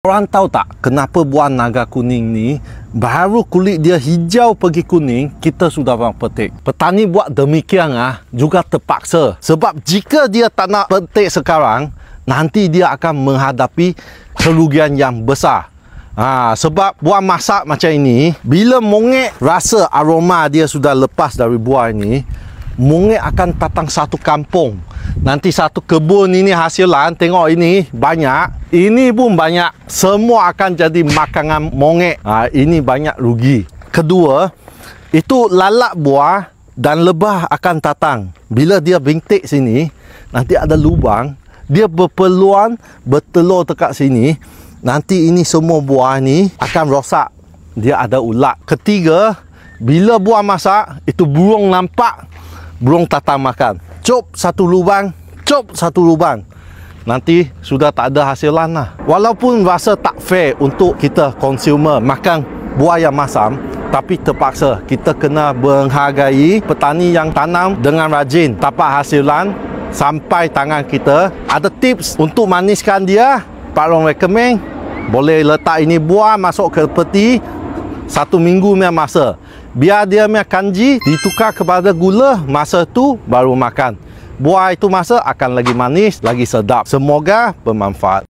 Orang tahu tak kenapa buah naga kuning ni baru kulit dia hijau pergi kuning kita sudah bang petik. Petani buat demikian juga terpaksa. Sebab jika dia tak nak petik sekarang, nanti dia akan menghadapi kerugian yang besar. Sebab buah masak macam ini, bila monyet rasa aroma dia sudah lepas dari buah ini, monyet akan datang satu kampung. Nanti satu kebun ini hasilan, tengok ini banyak, ini pun banyak. Semua akan jadi makanan monyet. Ini banyak rugi. Kedua, itu lalat buah dan lebah akan datang. Bila dia bintik sini, nanti ada lubang, dia berpeluang bertelur dekat sini. Nanti ini semua buah ni akan rosak. Dia ada ulat. Ketiga, bila buah masak, itu burung nampak, burung datang makan. Cop satu lubang, nanti sudah tak ada hasilan lah. Walaupun rasa tak fair untuk kita consumer makan buah yang masam, tapi terpaksa kita kena menghargai petani yang tanam dengan rajin, dapat hasilan sampai tangan kita. Ada tips untuk maniskan dia, Pak Long recommend boleh letak ini buah masuk ke peti 1 minggu punya masa. Biar dia punya kanji ditukar kepada gula, masa tu baru makan. Buah itu masa akan lagi manis, lagi sedap. Semoga bermanfaat.